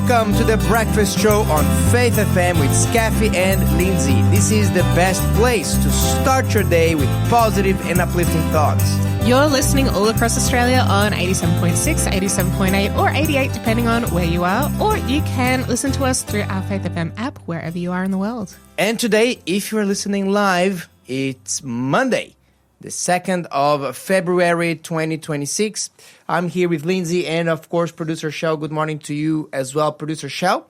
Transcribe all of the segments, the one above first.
Welcome to the Breakfast Show on Faith FM with Skafy and Lindsay. This is the best place to start your day with positive and uplifting thoughts. You're listening all across Australia on 87.6, 87.8 or 88 depending on where you are. Or you can listen to us through our Faith FM app wherever you are in the world. And today, if you're listening live, it's Monday, the 2nd of February 2026. I'm here with Lindsay and, of course, Producer Shell. Good morning to you as well, Producer Shell.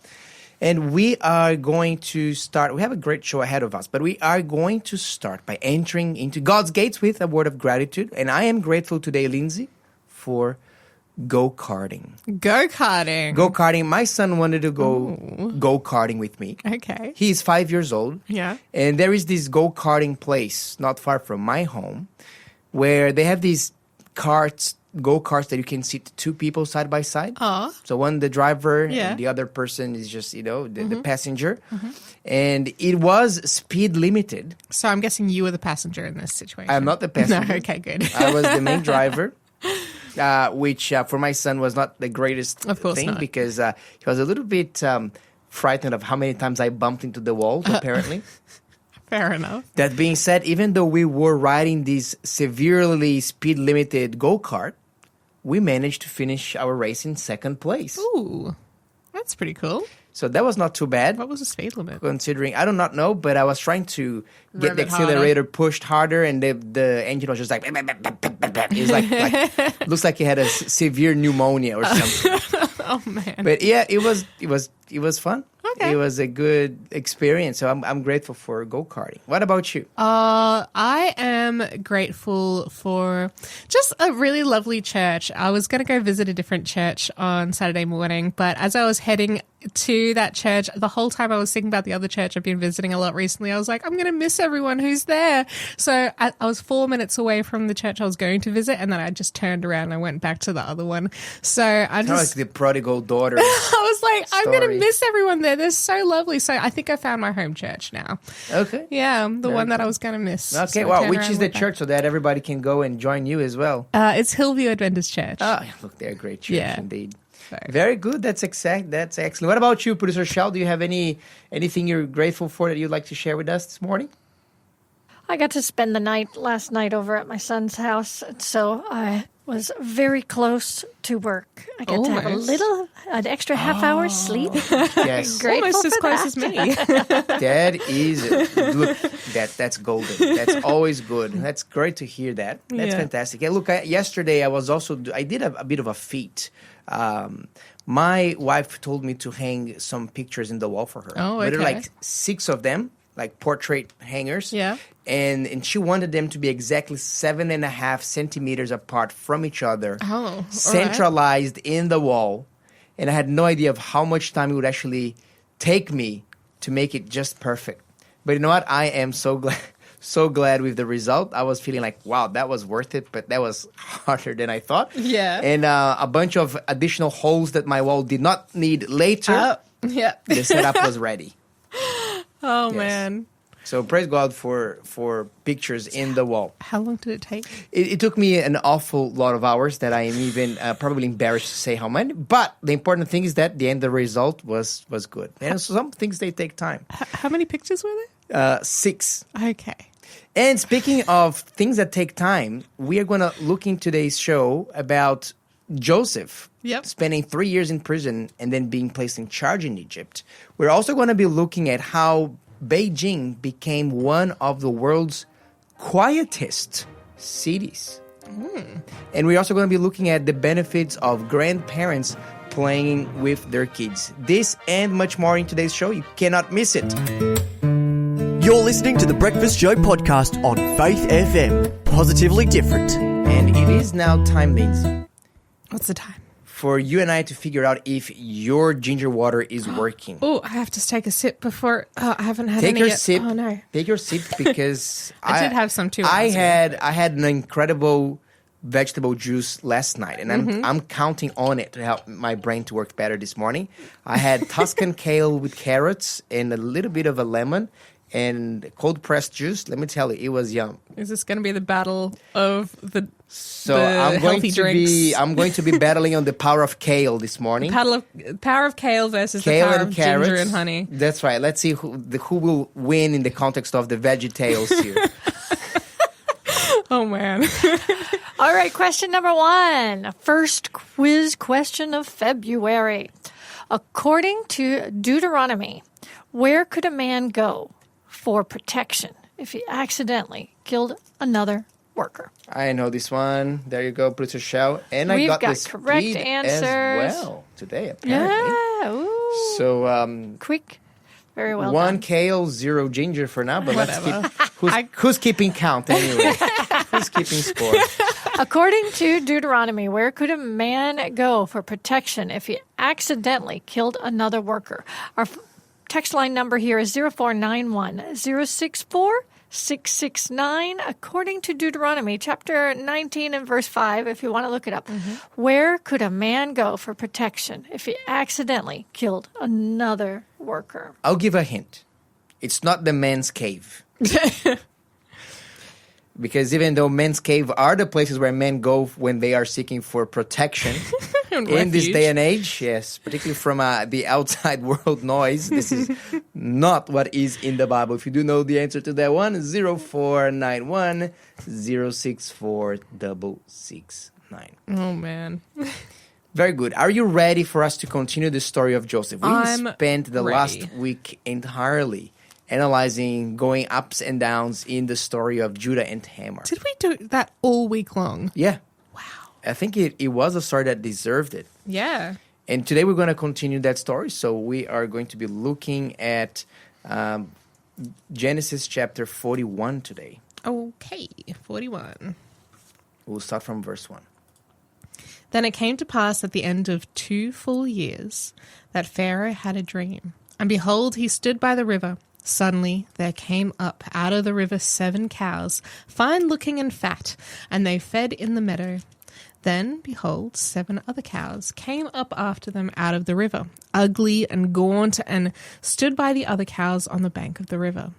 And we are going to start. We have a great show ahead of us, but we are going to start by entering into God's gates with a word of gratitude. And I am grateful today, Lindsay, for go-karting. Go-karting. Go-karting. My son wanted to go go-karting with me. Okay. He's 5 years old. Yeah. And there is this go-karting place not far from my home where they have these go-karts that you can sit two people side by side. Oh. So one, the driver, and the other person is just, the passenger. Mm-hmm. And it was speed limited. So I'm guessing you were the passenger in this situation. I'm not the passenger. No, okay, good. I was the main driver. Which for my son was not the greatest thing not. because he was a little bit frightened of how many times I bumped into the wall, apparently. Fair enough. That being said, even though we were riding this severely speed-limited go-kart, we managed to finish our race in second place. Ooh, that's pretty cool. So that was not too bad. What was the speed limit? Considering, I do not know, but I was trying to get the accelerator pushed harder, and the engine was just like, it's like looks like he had a severe pneumonia or something. Oh man! But yeah, it was fun. Okay. It was a good experience. So I'm grateful for go-karting. What about you? I am grateful for just a really lovely church. I was going to go visit a different church on Saturday morning, but as I was heading to that church, the whole time I was thinking about the other church I've been visiting a lot recently, I was like, I'm going to miss everyone who's there. So I was 4 minutes away from the church I was going to visit, and then I just turned around and I went back to the other one. So I just... Kind of like the prodigal daughter. I was like, story. I'm going to miss everyone there. They're so lovely. So I think I found my home church now. Okay. Yeah, the one that I was going to miss. Okay, So well, which is the church so that everybody can go and join you as well? It's Hillview Adventist Church. Oh, look, they're a great church indeed. So. Very good. That's excellent. What about you, Producer Shell? Do you have anything you're grateful for that you'd like to share with us this morning? I got to spend the last night over at my son's house, so I was very close to work. I got to have an extra half hour sleep. Yes. Almost as close as me. That is, look, that's golden. That's always good. That's great to hear that. That's fantastic. Yeah, look, yesterday I did a bit of a feat. My wife told me to hang some pictures in the wall for her. Oh, okay. There are like 6 of them, like portrait hangers. Yeah. And she wanted them to be exactly 7.5 centimeters apart from each other. Oh, centralized in the wall. And I had no idea of how much time it would actually take me to make it just perfect. But you know what? I am so glad with the result. I was feeling like, wow, that was worth it, but that was harder than I thought. Yeah. And a bunch of additional holes that my wall did not need later. The setup was ready. Oh, man. So praise God for pictures in the wall. How long did it take? It took me an awful lot of hours that I am even probably embarrassed to say how many. But the important thing is that the end result was good. And so some things, they take time. How many pictures were there? 6. Okay. And speaking of things that take time, we are going to look in today's show about Joseph spending 3 years in prison and then being placed in charge in Egypt. We're also going to be looking at how Beijing became one of the world's quietest cities. And we're also going to be looking at the benefits of grandparents playing with their kids. This and much more in today's show. You cannot miss it. You're listening to the Breakfast Show podcast on Faith FM. Positively different. And it is now time, Lindsay. What's the time? For you and I to figure out if your ginger water is working. Oh, I have to take a sip before. I haven't had Take any your yet. sip. Oh, no. Take your sip because I did have some too. I had an incredible vegetable juice last night, and I'm counting on it to help my brain to work better this morning. I had Tuscan kale with carrots and a little bit of a lemon, and cold pressed juice. Let me tell you, it was yum. Is this going to be the battle of the I'm going healthy to drinks? I'm going to be battling on the power of kale this morning. Power of kale versus Kale the power and of carrots. ginger and honey. That's right. Let's see who will win in the context of the veggie tales here. Oh, man. All right, question number 1. First quiz question of February. According to Deuteronomy, where could a man go for protection if he accidentally killed another worker? I know this one. There you go, Producer Shell. And We've I got got the correct speed answers. as well today, apparently. Yeah. Ooh. So, Quick. Very well 1 done. kale, 0 ginger for now, but let's Whatever. keep... Who's keeping count anyway? Who's keeping score? According to Deuteronomy, where could a man go for protection if he accidentally killed another worker? Our text line number here is 0491 064 669. According to Deuteronomy, chapter 19 and verse 5, if you want to look it up, where could a man go for protection if he accidentally killed another worker? I'll give a hint. It's not the men's cave. Because even though men's cave are the places where men go when they are seeking for protection in this day and age, yes, particularly from the outside world noise, this is not what is in the Bible. If you do know the answer to that one, 0491 064 669. Oh, man. Very good. Are you ready for us to continue the story of Joseph? We I'm spent the ready. last week entirely analyzing, going ups and downs in the story of Judah and Tamar. Did we do that all week long? Yeah. Wow. I think it was a story that deserved it. Yeah. And today we're going to continue that story. So we are going to be looking at Genesis chapter 41 today. Okay. 41. We'll start from verse 1. Then it came to pass at the end of 2 full years that Pharaoh had a dream. And behold, he stood by the river. Suddenly there came up out of the river 7 cows, fine-looking and fat, and they fed in the meadow. Then, behold, 7 other cows came up after them out of the river, ugly and gaunt, and stood by the other cows on the bank of the river.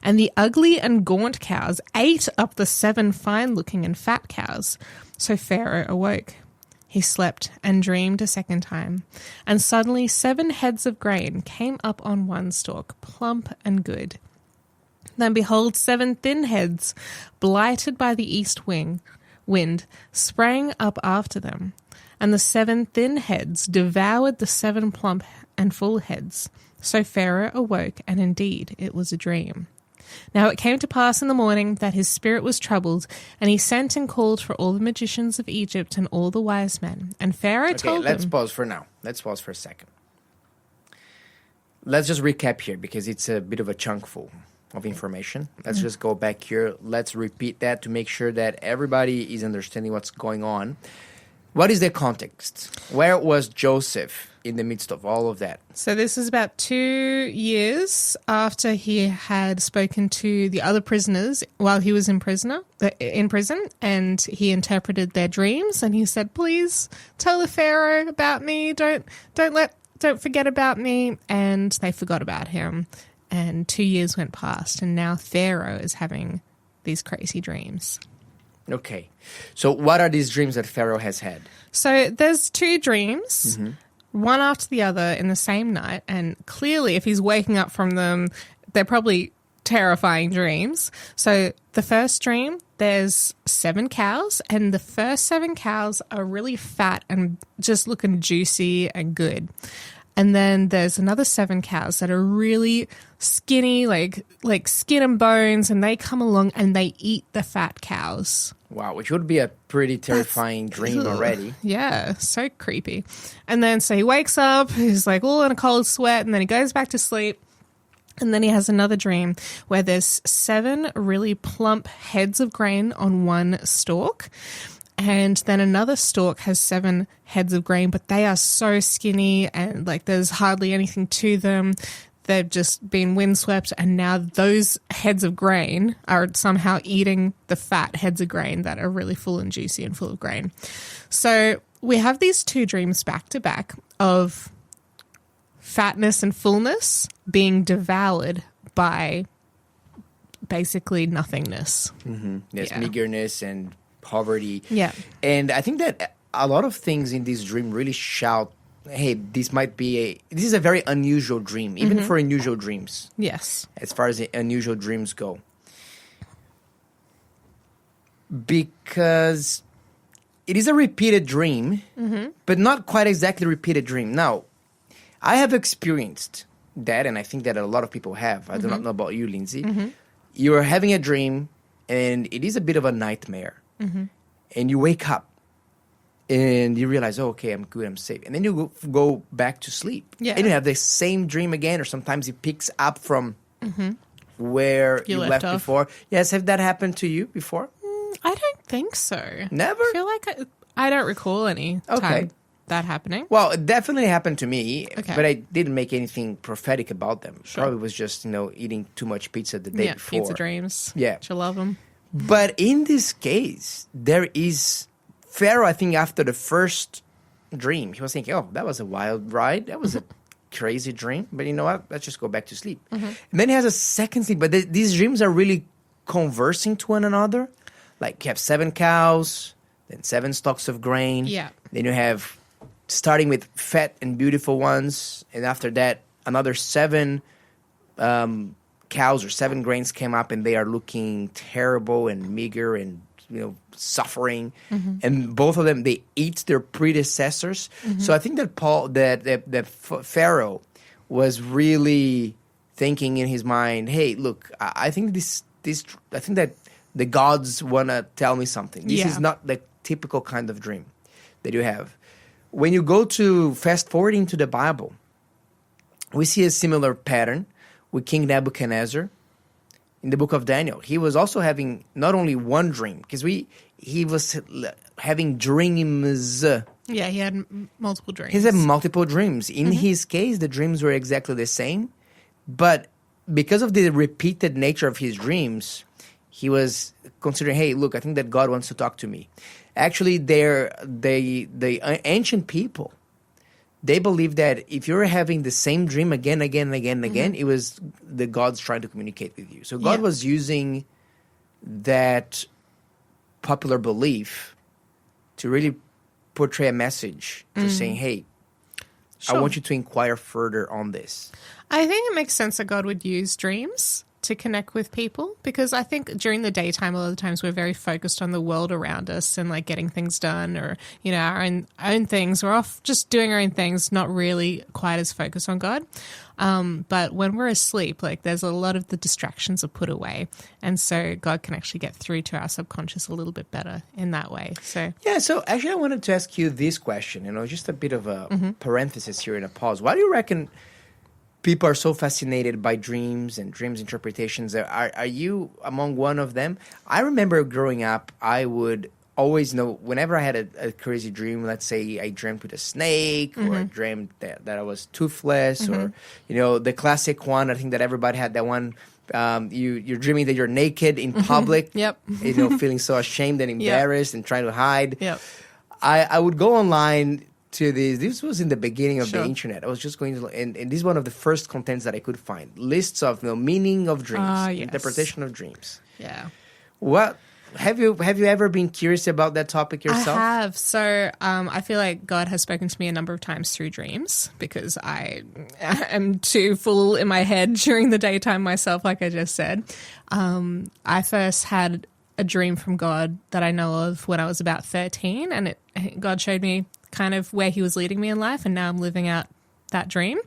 And the ugly and gaunt cows ate up the 7 fine-looking and fat cows. So Pharaoh awoke. He slept and dreamed a second time, and suddenly 7 heads of grain came up on one stalk, plump and good. Then behold, 7 thin heads, blighted by the east wind, sprang up after them, and the 7 thin heads devoured the 7 plump and full heads. So Pharaoh awoke, and indeed it was a dream. Now it came to pass in the morning that his spirit was troubled, and he sent and called for all the magicians of Egypt and all the wise men. And Pharaoh told them... Let's pause for now. Let's pause for a second. Let's just recap here because it's a bit of a chunk full of information. Let's just go back here. Let's repeat that to make sure that everybody is understanding what's going on. What is the context? Where was Joseph in the midst of all of that? So this is about 2 years after he had spoken to the other prisoners while he was in prison, and he interpreted their dreams. And he said, "Please tell the Pharaoh about me. Don't forget about me." And they forgot about him. And 2 years went past, and now Pharaoh is having these crazy dreams. Okay. So what are these dreams that Pharaoh has had? So there's 2 dreams, one after the other in the same night. And clearly, if he's waking up from them, they're probably terrifying dreams. So the first dream, there's 7 cows, and the first 7 cows are really fat and just looking juicy and good. And then there's another 7 cows that are really skinny, like skin and bones, and they come along and they eat the fat cows. Wow, which would be a pretty terrifying dream already. Yeah, so creepy. And then so he wakes up, he's like all in a cold sweat, and then he goes back to sleep. And then he has another dream where there's 7 really plump heads of grain on one stalk. And then another stalk has 7 heads of grain, but they are so skinny and like there's hardly anything to them. They've just been windswept, and now those heads of grain are somehow eating the fat heads of grain that are really full and juicy and full of grain. So we have these 2 dreams back to back of fatness and fullness being devoured by basically nothingness. There's meagerness and poverty. Yeah. And I think that a lot of things in this dream really shout, hey, this is a very unusual dream, even for unusual dreams. Yes. As far as the unusual dreams go. Because it is a repeated dream, but not quite exactly repeated dream. Now, I have experienced that, and I think that a lot of people have. I do not know about you, Lindsay. You are having a dream, and it is a bit of a nightmare. And you wake up, and you realize, oh, okay, I'm good, I'm safe. And then you go back to sleep. Yeah. And you have the same dream again, or sometimes it picks up from where you left before. Yes, have that happened to you before? I don't think so. Never? I feel like I don't recall any time that happening. Well, it definitely happened to me, Okay. but I didn't make anything prophetic about them. Probably was just, eating too much pizza the day before. Pizza dreams. Yeah. You love them. But in this case, there is Pharaoh, I think, after the first dream, he was thinking, oh, that was a wild ride. That was a crazy dream. But you know what? Let's just go back to sleep. And then he has a second sleep. But these dreams are really conversing to one another. Like you have 7 cows, then 7 stalks of grain. Yeah. Then you have, starting with fat and beautiful ones. And after that, another 7 cows or 7 grains came up, and they are looking terrible and meager and suffering. And both of them, they eat their predecessors. So I think that Pharaoh was really thinking in his mind, hey, look, I think that the gods want to tell me something. This is not the typical kind of dream that you have. When you go to fast forwarding to the Bible, we see a similar pattern with King Nebuchadnezzar in the book of Daniel. He was also having not only one dream, because he was having dreams. Yeah, he had multiple dreams. He had multiple dreams. In his case, the dreams were exactly the same, but because of the repeated nature of his dreams, he was considering, hey, look, I think that God wants to talk to me. Actually, the ancient people, they believe that if you're having the same dream again, it was the gods trying to communicate with you. So God was using that popular belief to really portray a message, to saying, hey, I want you to inquire further on this. I think it makes sense that God would use dreams to connect with people, because I think during the daytime, a lot of the times we're very focused on the world around us and like getting things done, or, our own things. We're off just doing our own things, not really quite as focused on God. But when we're asleep, like there's a lot of the distractions are put away. And so God can actually get through to our subconscious a little bit better in that way. So so actually I wanted to ask you this question, just a bit of a parenthesis here and a pause. Why do you reckon people are so fascinated by dreams and dreams interpretations? Are you among one of them? I remember growing up, I would always know whenever I had a crazy dream. Let's say I dreamt with a snake, or I dreamt that I was toothless, or the classic one. I think that everybody had that one. You're dreaming that you're naked in public. Yep. Feeling so ashamed and embarrassed and trying to hide. Yep. I would go online to this. This was in the beginning of the internet. I was just going to, and this is one of the first contents that I could find. Lists of meaning of dreams, interpretation of dreams. Yeah. What have you ever been curious about that topic yourself? I have. So I feel like God has spoken to me a number of times through dreams, because I am too full in my head during the daytime myself, like I just said. I first had a dream from God that I know of when I was about 13, and God showed me kind of where he was leading me in life, and now I'm living out that dream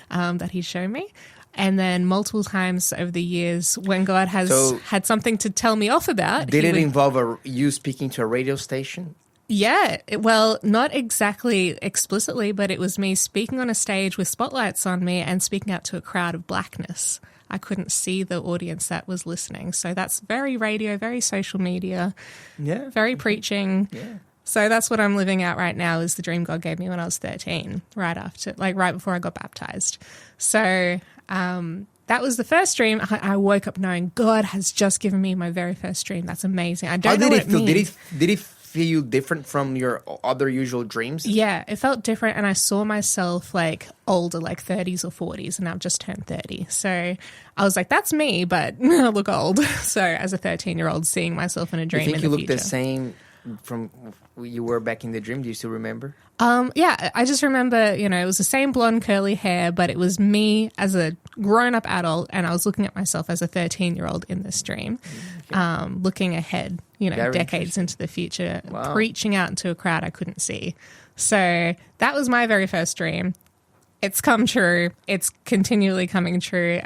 that he showed me. And then multiple times over the years, when God has had something to tell me off about. Did it involve you speaking to a radio station? Yeah. Well, not exactly explicitly, but it was me speaking on a stage with spotlights on me and speaking out to a crowd of blackness. I couldn't see the audience that was listening. So that's very radio, very social media, very preaching. Yeah. So that's what I'm living out right now, is the dream God gave me when I was 13, right before I got baptized. So that was the first dream. I woke up knowing God has just given me my very first dream. That's amazing. I don't know what it means. Did it feel different from your other usual dreams? Yeah, it felt different, and I saw myself like older, like 30s or 40s, and I've just turned 30. So I was like, that's me, but I look old. So as a 13-year-old, seeing myself in a dream You think in you the look future. the same from you were back in the dream? Do you still remember? Yeah, I just remember, it was the same blonde curly hair, but it was me as a grown-up adult, and I was looking at myself as a 13-year-old in this dream, looking ahead, Very decades into the future, Wow. preaching out into a crowd I couldn't see. So that was my very first dream. It's come true. It's continually coming true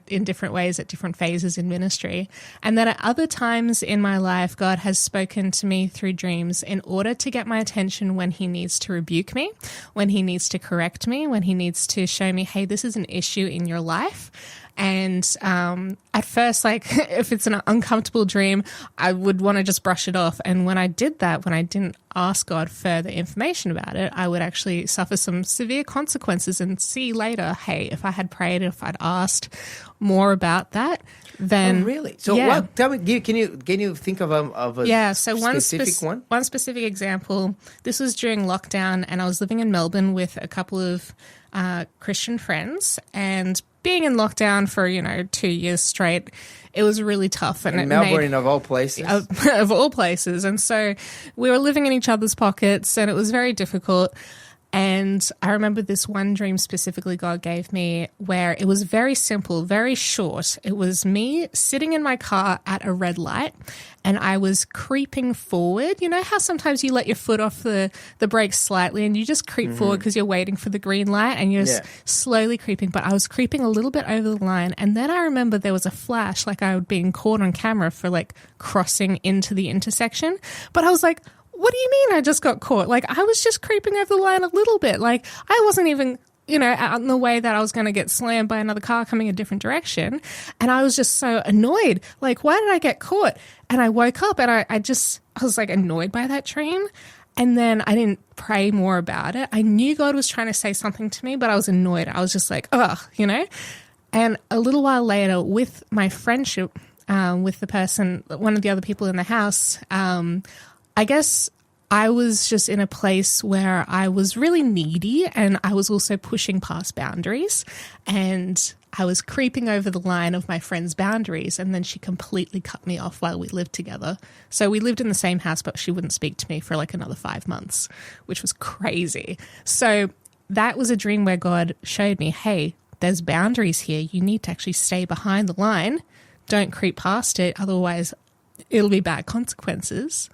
in different ways at different phases in ministry. And then at other times in my life, God has spoken to me through dreams in order to get my attention when he needs to rebuke me, when he needs to correct me, when he needs to show me, hey, this is an issue in your life. And at first, like, if it's an uncomfortable dream, I would want to just brush it off. And when I did that, when I didn't ask God further information about it, I would actually suffer some severe consequences and see later, hey, if I had prayed, if I'd asked more about that, then... Oh, really? So yeah. tell me, can you think of a specific one? One specific example, this was during lockdown, and I was living in Melbourne with a couple of Christian friends, and being in lockdown for 2 years straight, it was really tough. And In Melbourne, of all places. Of all places. And so we were living in each other's pockets, and it was very difficult. And I remember this one dream specifically God gave me where it was very simple, very short. It was me sitting in my car at a red light, and I was creeping forward. You know how sometimes you let your foot off the brakes slightly and you just creep forward because you're waiting for the green light, and you're just slowly creeping. But I was creeping a little bit over the line, and then I remember there was a flash, like I was being caught on camera for like crossing into the intersection. But I was like, what do you mean I just got caught? Like, I was just creeping over the line a little bit. Like, I wasn't even, out in the way that I was going to get slammed by another car coming a different direction. And I was just so annoyed. Like, why did I get caught? And I woke up, and I was like annoyed by that dream. And then I didn't pray more about it. I knew God was trying to say something to me, but I was annoyed. I was just like, ugh, And a little while later, with my friendship with the person, one of the other people in the house, I guess I was just in a place where I was really needy, and I was also pushing past boundaries, and I was creeping over the line of my friend's boundaries, and then she completely cut me off while we lived together. So we lived in the same house, but she wouldn't speak to me for like another 5 months, which was crazy. So that was a dream where God showed me, hey, there's boundaries here. You need to actually stay behind the line. Don't creep past it. Otherwise, it'll be bad consequences.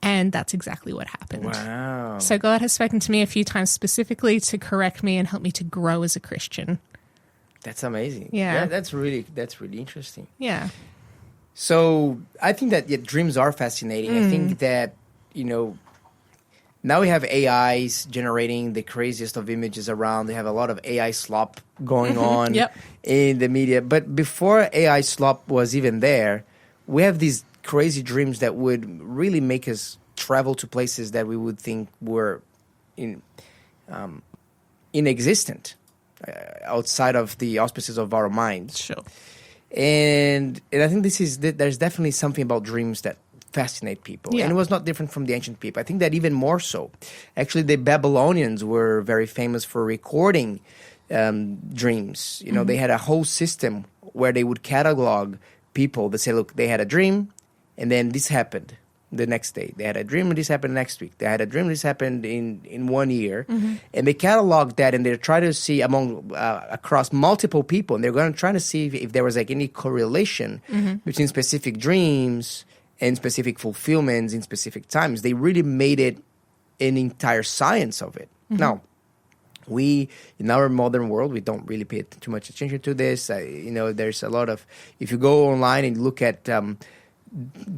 And that's exactly what happened. Wow. So God has spoken to me a few times specifically to correct me and help me to grow as a Christian. That's amazing. Yeah. That's really interesting. Yeah. So I think that dreams are fascinating. I think that, now we have AIs generating the craziest of images around. They have a lot of AI slop going on in the media. But before AI slop was even there, we have these crazy dreams that would really make us travel to places that we would think were inexistent outside of the auspices of our minds. Sure. And I think there's definitely something about dreams that fascinate people. Yeah. And it was not different from the ancient people. I think that even more so. Actually, the Babylonians were very famous for recording dreams. They had a whole system where they would catalog people that say, look, they had a dream, and then this happened the next day. They had a dream, and this happened next week. They had a dream, and this happened in 1 year. And they cataloged that, and they're trying to see across multiple people, and they're going to try to see if there was like any correlation between specific dreams and specific fulfillments in specific times. They really made it an entire science of it. Now, we, in our modern world, we don't really pay too much attention to this. There's a lot of, if you go online and look at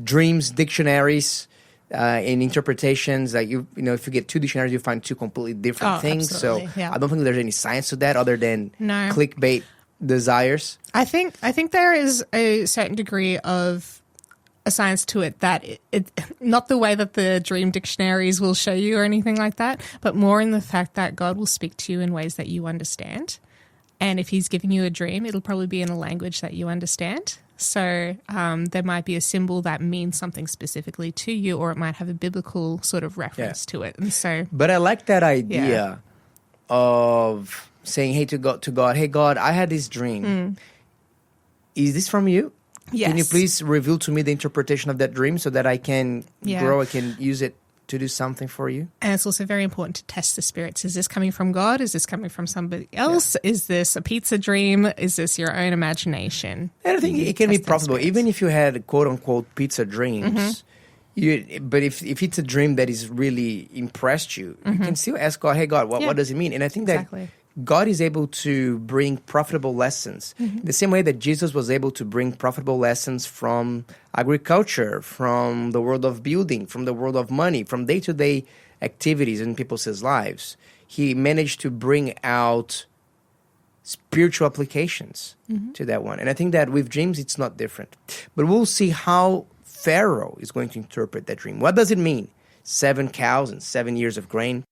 dreams dictionaries and interpretations, like if you get two dictionaries, you find two completely different things. Absolutely. So Yeah. I don't think there's any science to that other than No. clickbait desires. I think there is a certain degree of a science to it that it not the way that the dream dictionaries will show you or anything like that, but more in the fact that God will speak to you in ways that you understand. And if he's giving you a dream, it'll probably be in a language that you understand. So there might be a symbol that means something specifically to you, or it might have a biblical sort of reference to it. And so, but I like that idea of saying, "Hey, to God, hey God, I had this dream. Is this from you? yes. Can you please reveal to me the interpretation of that dream so that I can grow? I can use it to do something for you." And it's also very important to test the spirits. Is this coming from God? Is this coming from somebody else? Yeah. Is this a pizza dream? Is this your own imagination? And I think it can be profitable, even if you had quote-unquote pizza dreams. But if it's a dream that is really impressed you, you can still ask God, "Hey God, what does it mean?" And I think that God is able to bring profitable lessons. The same way that Jesus was able to bring profitable lessons from agriculture, from the world of building, from the world of money, from day-to-day activities in people's lives. He managed to bring out spiritual applications to that one. And I think that with dreams, it's not different. But we'll see how Pharaoh is going to interpret that dream. What does it mean? 7 cows and 7 years of grain.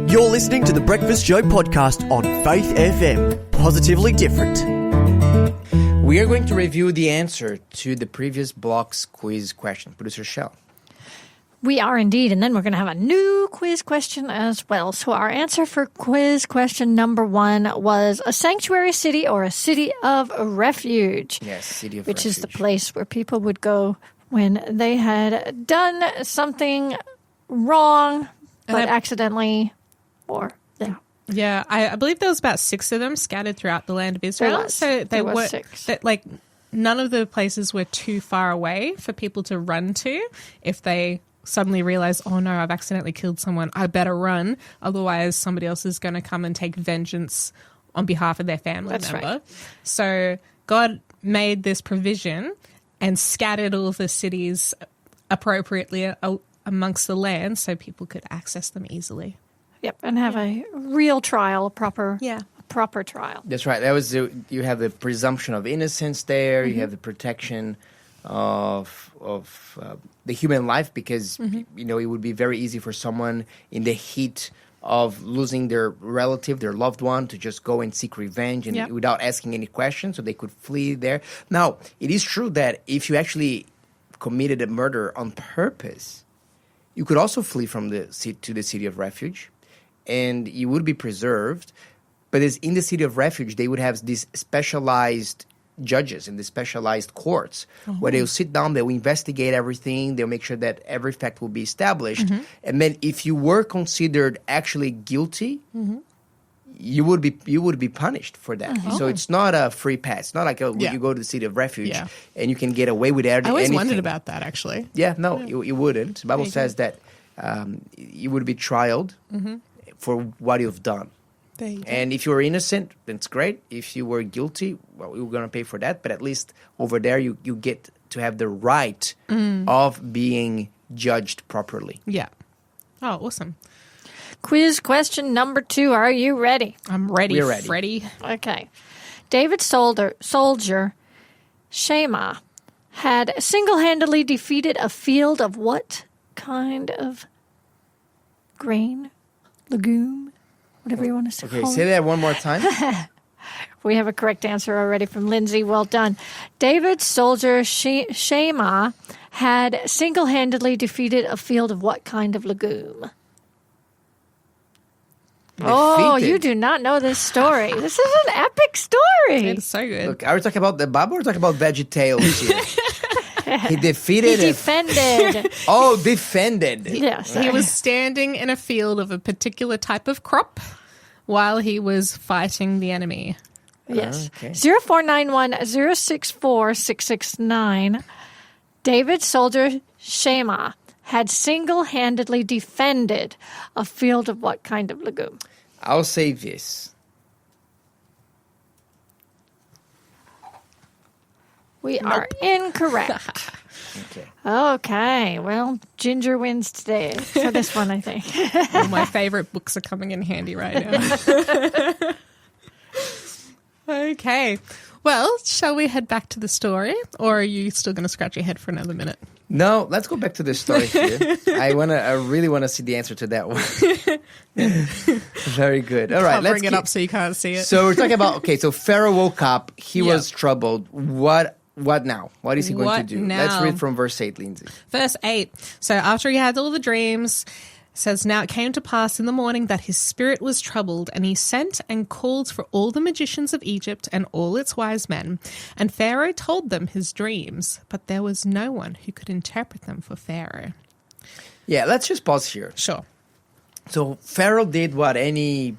You're listening to the Breakfast Show podcast on Faith FM. Positively different. We are going to review the answer to the previous block's quiz question. Producer Shell. We are indeed, and then we're going to have a new quiz question as well. So our answer for quiz question number 1 was a sanctuary city or a city of refuge. Yes, city of refuge. Which is the refuge. place where people would go when they had done something wrong, but accidentally, or, Yeah, I believe there was about 6 of them scattered throughout the land of Israel. So they were 6. like none of the places were too far away for people to run to if they suddenly realize, "Oh no, I've accidentally killed someone. I better run. Otherwise somebody else is going to come and take vengeance on behalf of their family member." Right. So God made this provision and scattered all the cities appropriately amongst the land so people could access them easily. Yep, and have a real trial, a proper trial. That's right. That was you have the presumption of innocence there. You have the protection of the human life because it would be very easy for someone in the heat of losing their relative, their loved one, to just go and seek revenge and without asking any questions, so they could flee there. Now, it is true that if you actually committed a murder on purpose, you could also flee from to the city of refuge, and you would be preserved. But in the city of refuge, they would have these specialized judges in the specialized courts where they'll sit down, they'll investigate everything, they'll make sure that every fact will be established. And then if you were considered actually guilty, you would be punished for that. So it's not a free pass. It's not like you go to the city of refuge and you can get away with anything. I always wondered about that, actually. Yeah, no, you wouldn't. The Bible says that you would be trialed for what you've done. And if you were innocent, that's great. If you were guilty, well, you're going to pay for that. But at least over there, you get to have the right of being judged properly. Yeah. Oh, awesome. Quiz question number 2. Are you ready? I'm ready. We're ready. Freddy. Okay. David's soldier, Shema, had single-handedly defeated a field of what kind of grain, legume, whatever you want to say. Okay, say that one more time. We have a correct answer already from Lindsay. Well done. David's soldier, Shema, had single-handedly defeated a field of what kind of legume? Oh, you do not know this story. This is an epic story. It's so good. Look, are we talking about the Bible or are we talking about VeggieTales here? He defeated. He defended. Defended. Yes. He was standing in a field of a particular type of crop while he was fighting the enemy. Yes. Okay. 0491 064 669. David's soldier, Shema, had single-handedly defended a field of what kind of legume? I'll say this. We are incorrect. Okay. Well, Ginger wins today for this one, I think. All my favorite books are coming in handy right now. Okay. Well, shall we head back to the story, or are you still going to scratch your head for another minute? No, let's go back to the story here. I really want to see the answer to that one. Very good. All right, let's bring it up so you can't see it. So we're talking about so Pharaoh woke up. He was troubled. What now? What is he going to do? Now? Let's read from verse 8, Lindsay. Verse 8. So after he had all the dreams, it says, now it came to pass in the morning that his spirit was troubled, and he sent and called for all the magicians of Egypt and all its wise men. And Pharaoh told them his dreams, but there was no one who could interpret them for Pharaoh. Yeah, let's just pause here. Sure. So Pharaoh did what any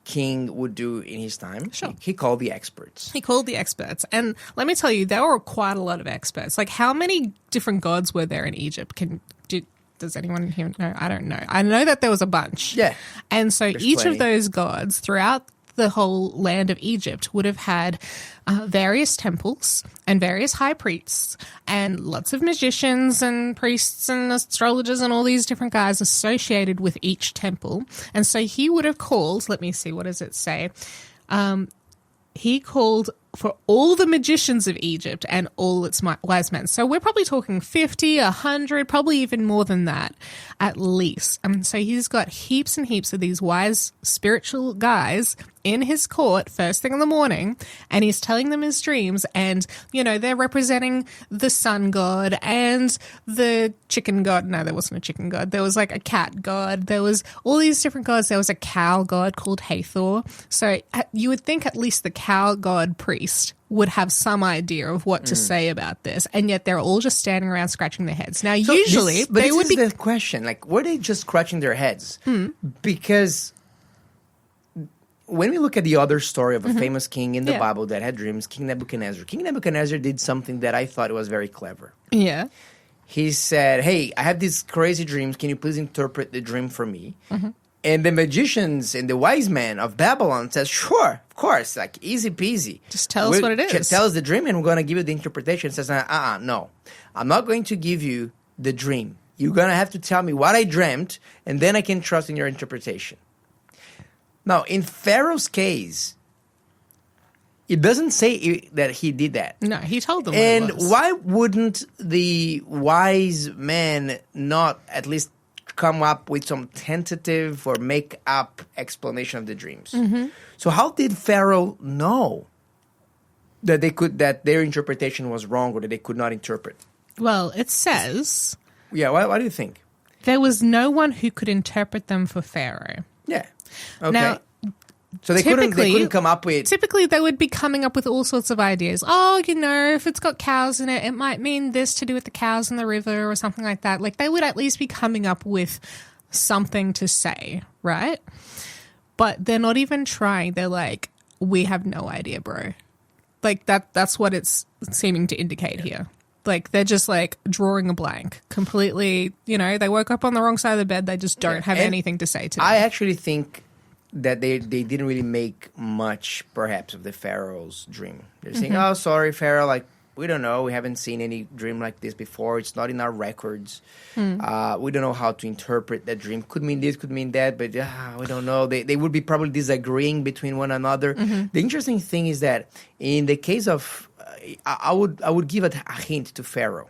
king would do in his time. Sure. He called the experts. He called the experts. And let me tell you, there were quite a lot of experts. Like, how many different gods were there in Egypt? Does anyone here know? I don't know. I know that there was a bunch. Yeah. And so There's each plenty. of those gods throughout the whole land of Egypt would have had various temples and various high priests and lots of magicians and priests and astrologers and all these different guys associated with each temple. And so he would have called, let me see, what does it say? He called for all the magicians of Egypt and all its wise men. So we're probably talking 50, 100, probably even more than that, at least. So he's got heaps and heaps of these wise spiritual guys in his court first thing in the morning, and he's telling them his dreams, and, you know, they're representing the sun god and the chicken god. No, there wasn't a chicken god. There was like a cat god. There was all these different gods. There was a cow god called Hathor. So you would think at least the cow god priest would have some idea of what to say about this, and yet they're all just standing around scratching their heads. Now, usually they would be the question, like, were they just scratching their heads? Because when we look at the other story of a famous king in the Bible that had dreams, King Nebuchadnezzar did something that I thought was very clever. Yeah. He said, hey, I have these crazy dreams. Can you please interpret the dream for me? And the magicians and the wise men of Babylon says, sure, of course, like easy peasy. Just tell us what it is. Tell us the dream and we're going to give you the interpretation. Says, no, I'm not going to give you the dream. You're going to have to tell me what I dreamt, and then I can trust in your interpretation. Now, in Pharaoh's case, it doesn't say that he did that. No, he told them and what it was. why wouldn't the wise men not at least come up with some tentative or make up explanation of the dreams? So how did Pharaoh know that their interpretation was wrong, or that they could not interpret? Well, it says... Yeah, what do you think? There was no one who could interpret them for Pharaoh. Yeah. Okay. Now, so they couldn't come up with... Typically, they would be coming up with all sorts of ideas. Oh, you know, if it's got cows in it, it might mean this to do with the cows in the river or something like that. Like, they would at least be coming up with something to say, right? But they're not even trying. They're like, we have no idea, bro. Like, that's what it's seeming to indicate here. Like, they're just, like, drawing a blank. Completely, you know, they woke up on the wrong side of the bed. They just don't have anything to say to them. I actually think that they didn't really make much, perhaps, of the Pharaoh's dream. They're saying, oh, sorry, Pharaoh, like, we don't know. We haven't seen any dream like this before. It's not in our records. We don't know how to interpret that dream. Could mean this, could mean that, but we don't know. They would be probably disagreeing between one another. The interesting thing is that in the case of... I would give a hint to Pharaoh.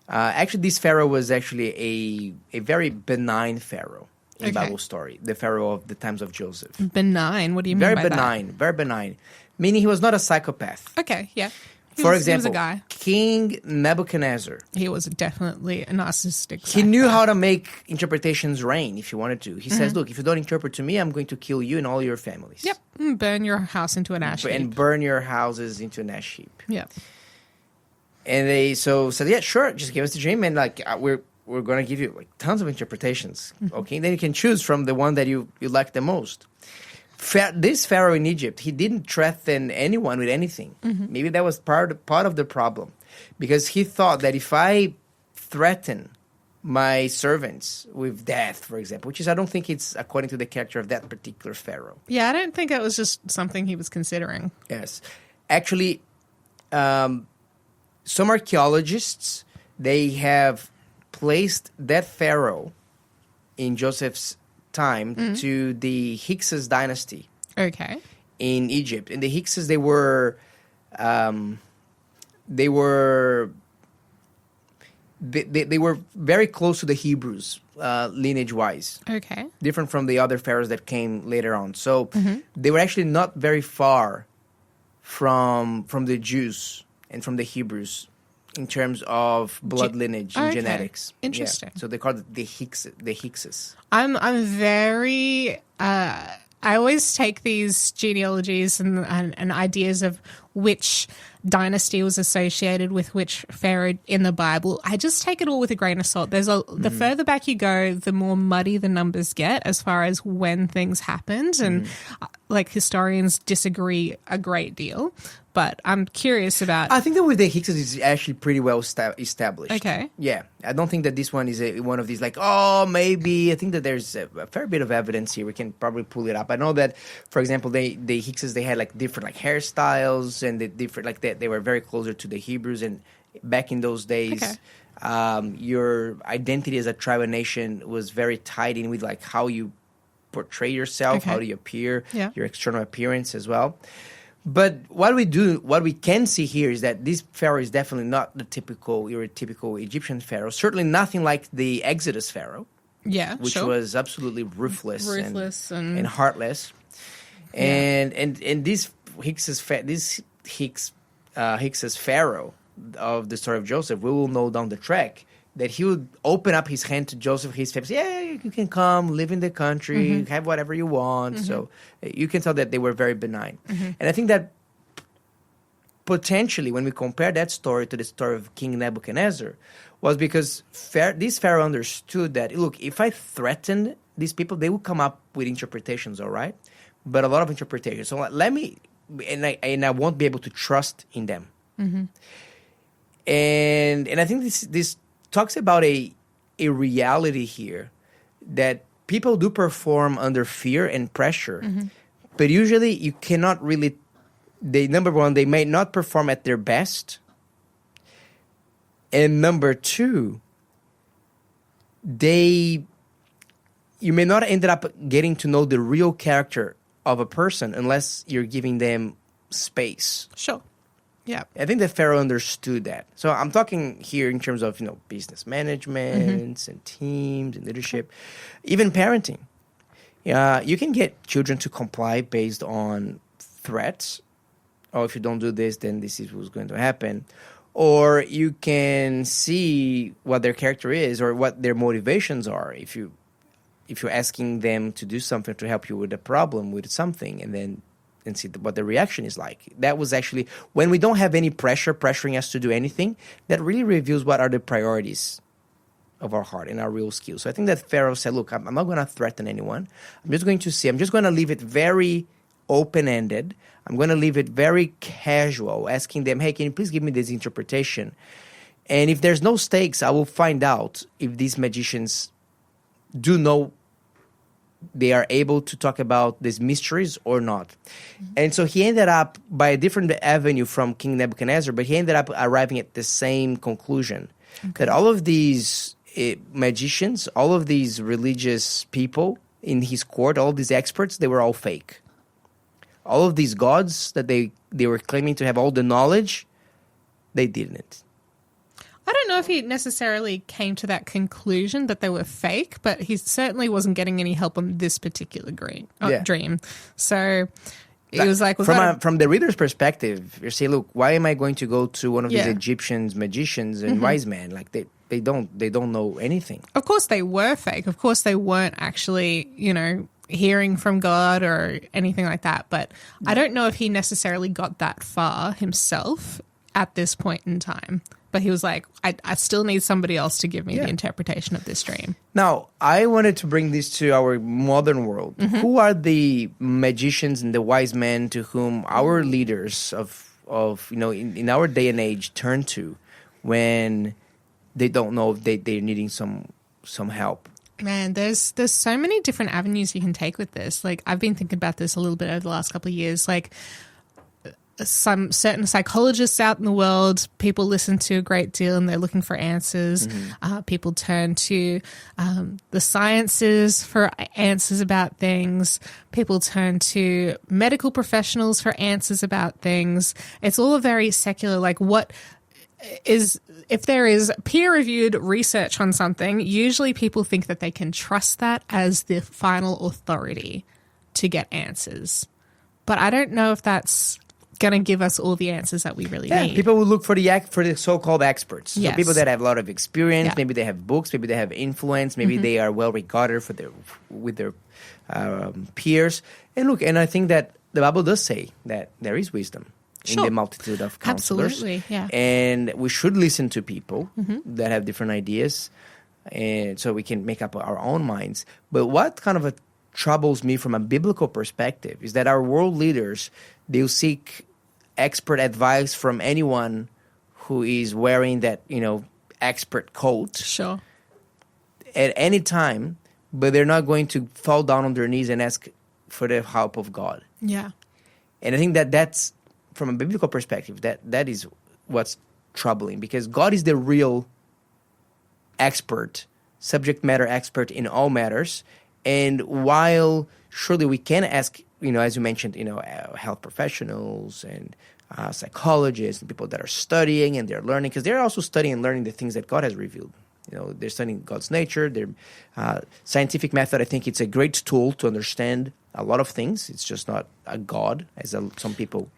Actually, this Pharaoh was actually a very benign Pharaoh in the Bible story. The Pharaoh of the times of Joseph. Benign? What do you mean by that? Very benign. Meaning he was not a psychopath. Okay, yeah. For example, he was a guy. King Nebuchadnezzar. He was definitely a narcissistic He knew how to make interpretations rain if he wanted to. He says, look, if you don't interpret to me, I'm going to kill you and all your families. Yep. Burn your house into an ash heap. And burn your houses into an ash heap. Yep. And they said, yeah, sure, just give us the dream, and like we're going to give you like tons of interpretations. Okay, then you can choose from the one that you like the most. This Pharaoh in Egypt, he didn't threaten anyone with anything. Maybe that was part of the problem, because he thought that if I threaten my servants with death, for example, which is, I don't think it's according to the character of that particular Pharaoh. Yeah, I don't think it was just something he was considering. Yes. Actually, some archaeologists, they have placed that Pharaoh in Joseph's time to the Hyksos dynasty. Okay. In Egypt. And the Hyksos, they were they were very close to the Hebrews lineage-wise. Okay. Different from the other pharaohs that came later on. So they were actually not very far from the Jews and from the Hebrews in terms of blood lineage and genetics. Interesting. Yeah. So they called it the Hickses. I'm very. I always take these genealogies and ideas of which dynasty was associated with which pharaoh in the Bible. I just take it all with a grain of salt. The further back you go, the more muddy the numbers get as far as when things happened, and like historians disagree a great deal. But I'm curious about. I think that with the Hickses is actually pretty well established. Okay. Yeah, I don't think that this one is one of these like, oh, maybe. I think that there's a fair bit of evidence here. We can probably pull it up. I know that, for example, the Hickses, they had like different like hairstyles and the different like they were very closer to the Hebrews. And back in those days, your identity as a tribe and nation was very tied in with like how you portray yourself, how do you appear, your external appearance as well. But what we can see here is that this pharaoh is definitely not the typical Egyptian pharaoh. Certainly nothing like the Exodus pharaoh. Yeah, which was absolutely ruthless and heartless. Yeah. And this Hicks's pharaoh of the story of Joseph, we will know down the track that he would open up his hand to Joseph, his family, say, yeah, you can come, live in the country, have whatever you want. So you can tell that they were very benign. And I think that potentially when we compare that story to the story of King Nebuchadnezzar was because this pharaoh understood that, look, if I threaten these people, they will come up with interpretations, all right? But a lot of interpretations. So let me, and I won't be able to trust in them. And I think this talks about a reality here that people do perform under fear and pressure, but usually you cannot really. Number one, they may not perform at their best, and number two, you may not end up getting to know the real character of a person unless you're giving them space. Sure. Yeah. I think the pharaoh understood that. So I'm talking here in terms of, business management and teams and leadership, even parenting. You can get children to comply based on threats. Oh, if you don't do this, then this is what's going to happen. Or you can see what their character is or what their motivations are. If you're asking them to do something to help you with a problem, with something, and see what the reaction is like. That was actually, when we don't have any pressuring us to do anything, that really reveals what are the priorities of our heart and our real skills. So I think that Pharaoh said, look, I'm not going to threaten anyone. I'm just going to leave it very open-ended. I'm going to leave it very casual, asking them, hey, can you please give me this interpretation? And if there's no stakes, I will find out if these magicians do know they are able to talk about these mysteries or not. And so he ended up by a different avenue from King Nebuchadnezzar, but he ended up arriving at the same conclusion, that all of these magicians, all of these religious people in his court, all of these experts, they were all fake. All of these gods that they were claiming to have all the knowledge, they didn't. I don't know if he necessarily came to that conclusion that they were fake, but he certainly wasn't getting any help on this particular dream. So he was like, from the reader's perspective, you say, look, why am I going to go to one of these Egyptian magicians and wise men? Like they don't know anything. Of course they were fake. Of course they weren't actually, hearing from God or anything like that. But I don't know if he necessarily got that far himself at this point in time. But he was like, I still need somebody else to give me the interpretation of this dream. Now, I wanted to bring this to our modern world. Who are the magicians and the wise men to whom our leaders of in our day and age turn to when they don't know if they're needing some help? Man, there's so many different avenues you can take with this. Like, I've been thinking about this a little bit over the last couple of years. Like, some certain psychologists out in the world, people listen to a great deal and they're looking for answers. People turn to the sciences for answers about things. People turn to medical professionals for answers about things. It's all very secular. Like, what is if there is peer-reviewed research on something, usually people think that they can trust that as the final authority to get answers. But I don't know if that's going to give us all the answers that we really need. People will look for the so-called experts. Yes. So people that have a lot of experience, maybe they have books, maybe they have influence, maybe they are well regarded with their peers. And look, and I think that the Bible does say that there is wisdom in the multitude of counselors. Absolutely, yeah. And we should listen to people that have different ideas, and so we can make up our own minds. But what kind of troubles me from a biblical perspective is that our world leaders, they'll seek expert advice from anyone who is wearing that, expert coat. Sure. At any time, but they're not going to fall down on their knees and ask for the help of God. Yeah. And I think that's, from a biblical perspective, that is what's troubling, because God is the real expert, subject matter expert in all matters. And while surely we can ask, as you mentioned, health professionals and psychologists and people that are studying and they're learning, because they're also studying and learning the things that God has revealed. They're studying God's nature. Their scientific method, I think it's a great tool to understand a lot of things. It's just not a God, as some people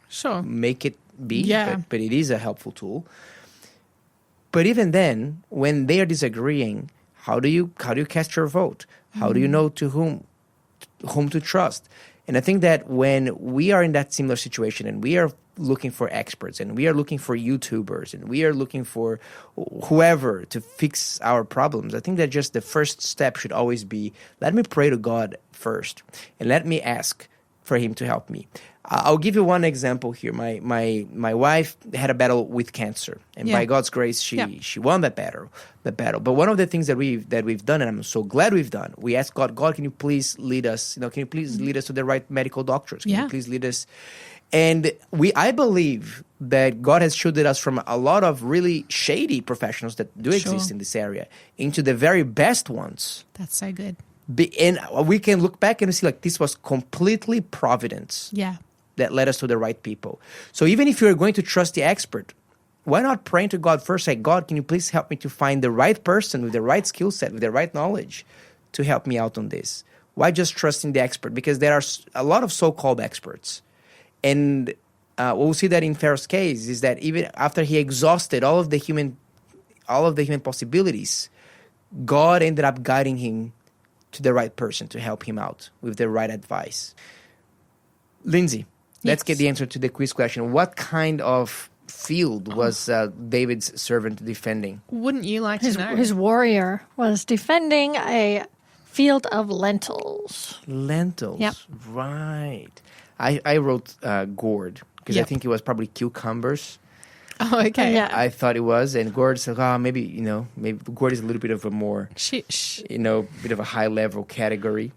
make it be, but it is a helpful tool. But even then, when they are disagreeing, how do you cast your vote? How do you know to whom to trust? And I think that when we are in that similar situation and we are looking for experts and we are looking for YouTubers and we are looking for whoever to fix our problems, I think that just the first step should always be, let me pray to God first and let me ask for him to help me. I'll give you one example here. My wife had a battle with cancer, and by God's grace, she won that battle. But one of the things that we've done, and I'm so glad we've done, we asked God, can you please lead us? Can you please lead us to the right medical doctors? Can you please lead us? And I believe that God has shielded us from a lot of really shady professionals that do exist in this area into the very best ones. That's so good. And we can look back and see like this was completely providence. Yeah. That led us to the right people. So even if you're going to trust the expert, why not praying to God first? Say, God, can you please help me to find the right person with the right skill set, with the right knowledge to help me out on this? Why just trusting the expert? Because there are a lot of so-called experts. And we'll see that in Pharaoh's case is that even after he exhausted all of the human possibilities, God ended up guiding him to the right person to help him out with the right advice. Lindsay, let's get the answer to the quiz question. What kind of field was David's servant defending? Wouldn't you like to know? His warrior was defending a field of lentils. Lentils, yep. Right. I wrote gourd because I think it was probably cucumbers. Oh, okay. Yeah. I thought it was, and gourd said, maybe gourd is a little bit of a more, bit of a high level category.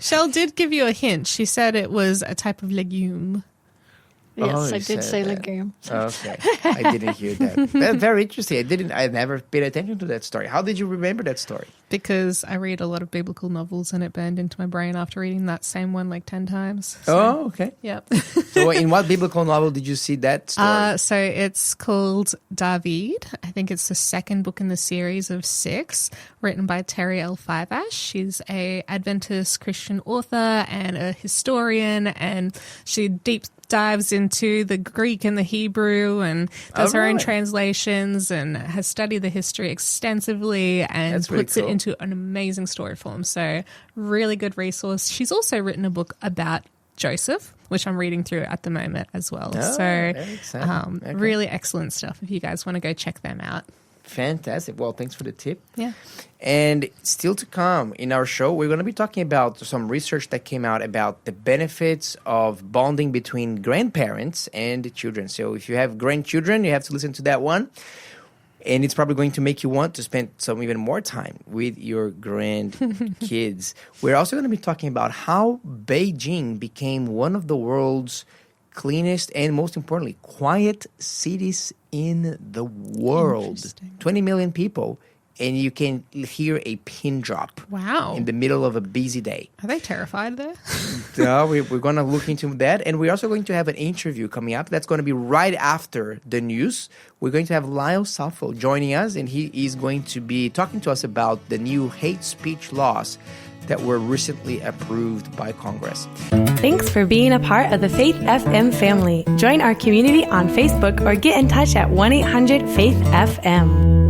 Shell did give you a hint. She said it was a type of legume. Yes, I did say legume. Okay, I didn't hear that. That's very interesting. I never paid attention to that story. How did you remember that story? Because I read a lot of biblical novels and it burned into my brain after reading that same one like 10 times. So, oh, okay. Yep. So in what biblical novel did you see that story? So it's called David. I think it's the second book in the series of 6, written by Terry L. Fiveash. She's a Adventist Christian author and a historian, and she deep dives into the Greek and the Hebrew and does her own translations and has studied the history extensively and puts it into an amazing story form. So really good resource. She's also written a book about Joseph, which I'm reading through at the moment as well. Really excellent stuff if you guys want to go check them out. Fantastic. Well, thanks for the tip. Yeah. And still to come in our show, we're going to be talking about some research that came out about the benefits of bonding between grandparents and children. So if you have grandchildren, you have to listen to that one. And it's probably going to make you want to spend some even more time with your grandkids. We're also going to be talking about how Beijing became one of the world's cleanest and, most importantly, quiet cities in the world. 20 million people and you can hear a pin drop. Wow. In the middle of a busy day. Are they terrified there? We're going to look into that. And we're also going to have an interview coming up. That's going to be right after the news. We're going to have Lyle Southwell joining us, and he is going to be talking to us about the new hate speech laws that were recently approved by Congress. Thanks for being a part of the Faith FM family. Join our community on Facebook or get in touch at 1-800-FAITH-FM.